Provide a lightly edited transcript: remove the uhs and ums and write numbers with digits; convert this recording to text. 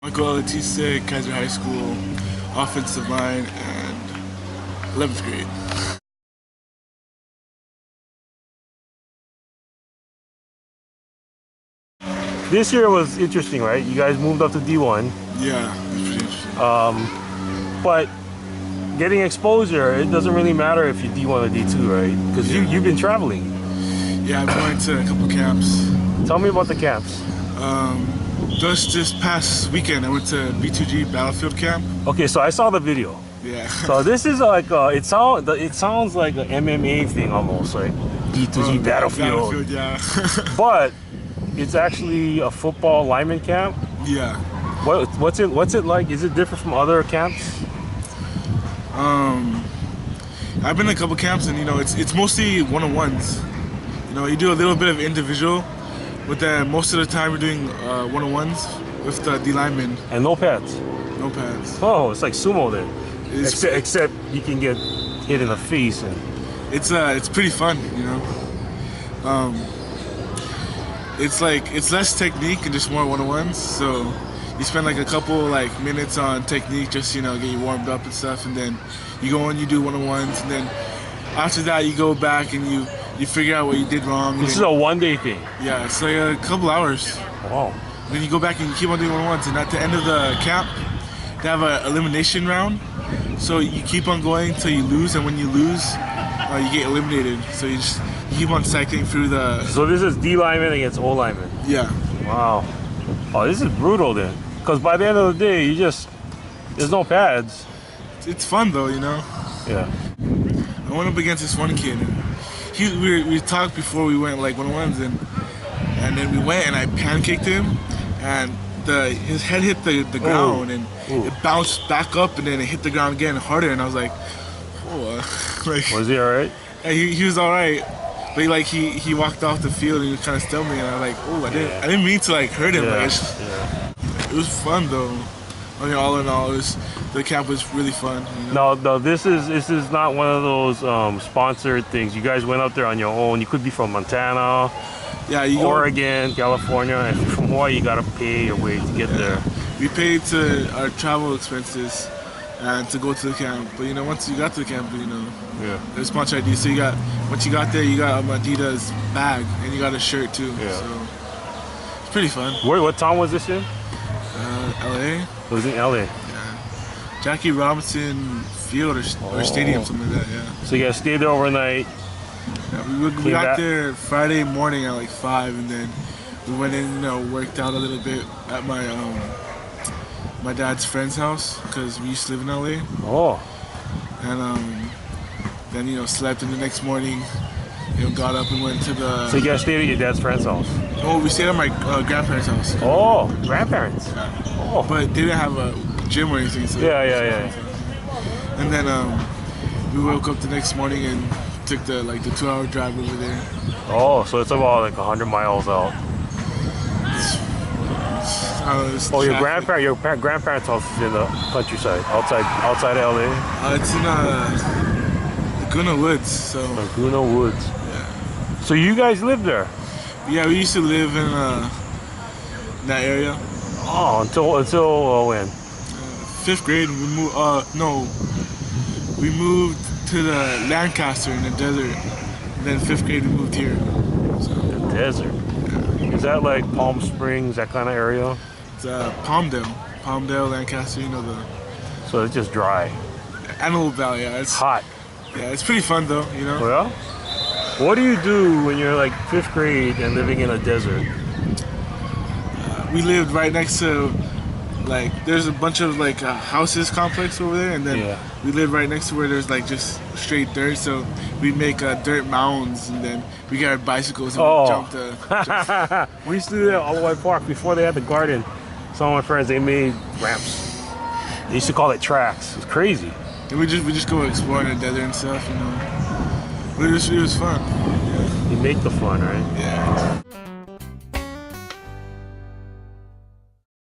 Michael Eletise, Kaiser High School, offensive line, and 11th grade. This year was interesting, right? You guys moved up to D1. Yeah, it's pretty interesting. But getting exposure, it doesn't really matter if you're D1 or D2, right? Because you've been traveling. Yeah, I've been to a couple camps. Tell me about the camps. Just this past weekend, I went to B2G Battlefield Camp. Okay, so I saw the video. Yeah. So this is like it sounds like an MMA thing almost, like B2G Battlefield. Yeah. But it's actually a football lineman camp. Yeah. What's it like? Is it different from other camps? I've been to a couple camps, and it's mostly one-on-ones. You do a little bit of individual, but then most of the time we're doing one-on-ones with the D lineman. And no pads. No pads. Oh, it's like sumo then. Except you can get hit in the face, and it's pretty fun, It's less technique and just more one-on-ones. So you spend like a couple minutes on technique, just get you warmed up and stuff, and then you go and you do one-on-ones, and then after that you go back and you figure out what you did wrong. This is a one-day thing. Yeah, it's like a couple hours. Wow. And then you go back and you keep on doing one-on-ones, and at the end of the camp they have an elimination round. So you keep on going till you lose, and when you lose, you get eliminated. So you keep on cycling through the... So this is D lineman against O lineman. Yeah. Wow. Oh, this is brutal then. Because by the end of the day, there's no pads. It's fun though, Yeah. I went up against this one kid, and we talked before we went one-on-ones, and then we went and I pancaked him, and his head hit the ground, and it bounced back up, and then it hit the ground again harder, and I was like, oh, was he all right? Yeah, he was all right, but he walked off the field and he was trying to stump me, and I was like, oh, I didn't mean to hurt him. It was fun though. All in all, the camp was really fun. No, this is not one of those sponsored things. You guys went up there on your own. You could be from Montana, Oregon, California, and if you're from Hawaii, you gotta pay your way to get there. We paid to our travel expenses and to go to the camp. But once you got to the camp, there's sponsor ID. So once you got there, you got a Adidas bag and you got a shirt too. Yeah. So it's pretty fun. What town was this in? LA. It was in LA. Yeah. Jackie Robinson Field or stadium, something like that. Yeah. So you guys stayed there overnight. Yeah, we got there Friday morning at 5, and then we went in, worked out a little bit at my dad's friend's house, because we used to live in LA. Oh. And then slept, and the next morning got up and went to the... So you guys stayed at your dad's friend's house? Oh, we stayed at my grandparents' house. Oh, grandparents. Yeah. Oh. But they didn't have a gym or anything. So Yeah. And then we woke up the next morning and took the 2-hour drive over there. Oh, so it's about 100 miles out. Your grandparents' house is in the countryside, outside LA. It's in Laguna Woods. So Laguna Woods. Yeah. So you guys live there? Yeah, we used to live in that area. Oh, until when? 5th grade. We moved. We moved to the Lancaster in the desert. And then 5th grade we moved here. So, the desert. Yeah. Is that like Palm Springs, that kind of area? It's Palmdale, Lancaster. So it's just dry. Antelope Valley. Yeah, it's hot. Yeah, it's pretty fun though. Well, what do you do when you're 5th grade and living in a desert? We lived right next to there's a bunch of houses complex over there, and then we lived right next to where there's just straight dirt. So we make dirt mounds, and then we got our bicycles and we jump. We used to do that at All White Park before they had the garden. Some of my friends, they made ramps. They used to call it tracks. It was crazy. And we just go explore in the desert and stuff. But it was fun. You make the fun, right? Yeah.